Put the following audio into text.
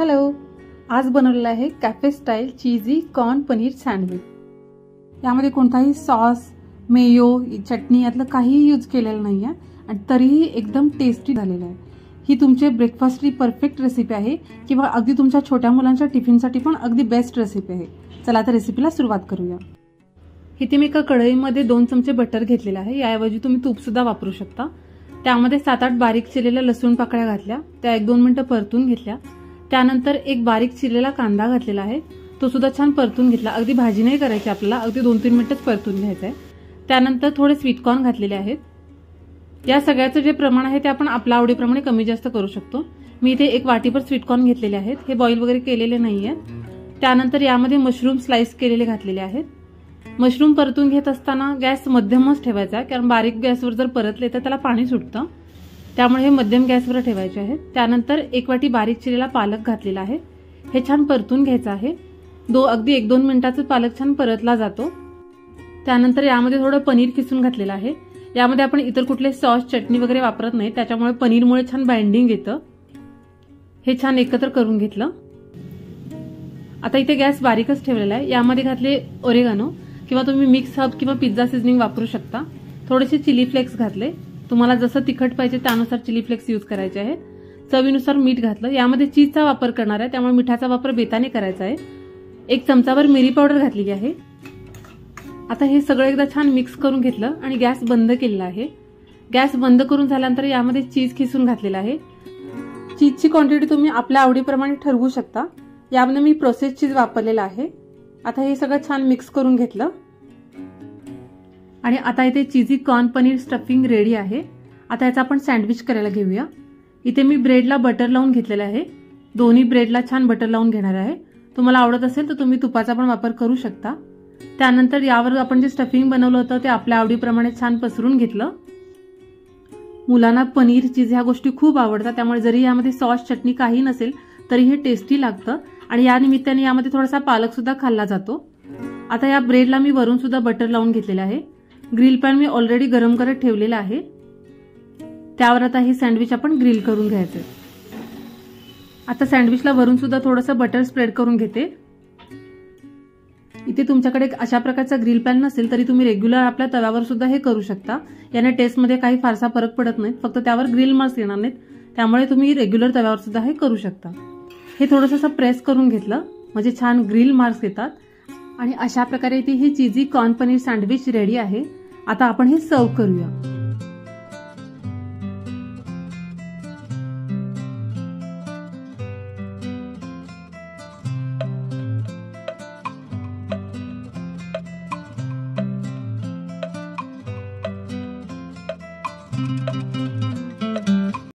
Hello, आज बनवलेला आहे cafe style cheesy corn paneer sandwich. यामध्ये कोणताही सॉस, मेयो, चटणी यातलं काहीही यूज केलेलं नाही आहे आणि तरीही एकदम टेस्टी झालेलं आहे। ही तुमचे ब्रेकफास्टची परफेक्ट रेसिपी आहे किंवा अगदी तुमच्या छोट्या मुलांच्या टिफिनसाठी पण अगदी बेस्ट रेसिपी आहे। चला तर रेसिपीला सुरुवात करूया। इथे मी एका कढईमध्ये 2 चमचे बटर घेतलेले आहे। याऐवजी तुम्ही तूप सुद्धा वापरू शकता। त्यामध्ये 7-8 बारीक चिरलेल्या लसूण पाकळ्या घातल्या, त्या 1-2 मिनिटं परतून घेतल्या। त्यानंतर एक बारीक चिरलेला कांदा घातलेला आहे, तो सुद्धा छान परतून घेतला। अगदी भाजी नाही करायची आपल्याला, अगदी 2-3 मिनिटच परतून घ्यायचं आहे। त्यानंतर थोडे स्वीट कॉर्न घातलेले आहेत। या सगळ्याचं जे प्रमाण आहे ते आपण आपल्या आवडीप्रमाणे कमी जास्त करू शकतो। मी इथे 1 वाटीभर स्वीट कॉर्न घेतलेले आहेत, हे बॉईल वगैरे केलेले नाहीये। त्यानंतर यामध्ये मशरूम स्लाइस केलेले घातलेले आहेत। मशरूम परतून घेत असताना गॅस मध्यमच ठेवायचा, कारण बारीक गॅसवर जर परतले तर त्याला पाणी सुटतं, त्यामुळे हे मध्यम गॅसवर ठेवायचे आहे। त्यानंतर 1 वाटी बारीक चिरलेला पालक घातलेला आहे, हे छान परतून घ्यायचं आहे। अगदी 1-2 मिनिटांचा पालक छान परतला जातो। त्यानंतर यामध्ये थोडं पनीर किसून घातलेलं आहे। यामध्ये आपण इतर कुठले सॉस, चटणी वगैरे वापरत नाही, त्याच्यामुळे पनीरमुळे छान बाइंडिंग येतं। हे छान एकत्र करून घेतलं। आता इथे गॅस बारीकच ठेवलेला आहे। यामध्ये घातले ओरेगानो किंवा तुम्ही मिक्स हर्ब किंवा पिझ्झा सीझनिंग वापरू शकता। थोडेसे चिली फ्लेक्स घातले, तुम्हाला जसं तिखट पाहिजे त्यानुसार चिली फ्लेक्स यूज करायचे आहेत। चवीनुसार मीठ घातलं। यामध्ये चीजचा वापर करणार आहे, त्यामुळे मिठाचा वापर बेताने करायचा आहे। 1 चमचाभर मिरी पावडर घातलेली आहे। आता हे सगळं एकदा छान मिक्स करून घेतलं आणि गॅस बंद केलेला आहे। गॅस बंद करून झाल्यानंतर यामध्ये चीज खिसून घातलेलं आहे। चीजची क्वांटिटी तुम्ही आपल्या आवडीप्रमाणे ठरवू शकता। यामध्ये मी प्रोसेस चीज वापरलेला आहे। आता हे सगळं छान मिक्स करून घेतलं आणि आता इथे चीजी कॉर्न पनीर स्टफिंग रेडी आहे। आता याचा आपण सँडविच करायला घेऊया। इथे मी ब्रेडला बटर लावून घेतलेला आहे। दोन्ही ब्रेडला छान बटर लावून घेणार आहे। तुम्हाला आवडत असेल तर तुम्ही तुपाचा पण वापर करू शकता। त्यानंतर यावर आपण जे स्टफिंग बनवलं होतं ते आपल्या आवडीप्रमाणे छान पसरून घेतलं। मुलांना पनीर, चीज ह्या गोष्टी खूप आवडतात, त्यामुळे जरी यामध्ये सॉस, चटणी काही नसेल तरी हे टेस्टी लागतं आणि या निमित्ताने यामध्ये थोडासा पालक सुद्धा खाल्ला जातो। आता या ब्रेडला मी वरून सुद्धा बटर लावून घेतलेलं आहे। ग्रिल पॅन मी ऑलरेडी गरम करत ठेवलेला आहे, त्यावर आता हे सँडविच आपण ग्रिल करून घ्यायचे। आता सँडविचला वरून सुद्धा थोडंसं बटर स्प्रेड करून घेते। इथे तुमच्याकडे अशा प्रकारचा ग्रिल पॅन नसेल तरी तुम्ही रेग्युलर आपल्या तव्यावर सुद्धा हे करू शकता। याने टेस्टमध्ये काही फारसा फरक पडत नाही, फक्त त्यावर ग्रिल मार्क्स येणार नाहीत, त्यामुळे तुम्ही रेग्युलर तव्यावर सुद्धा हे करू शकता। हे थोडंसं असं प्रेस करून घेतलं म्हणजे छान ग्रिल मार्क्स येतात आणि अशा प्रकारे इथे ही चीजी कॉर्न पनीर सँडविच रेडी आहे। आता आपण हे सर्व करूया।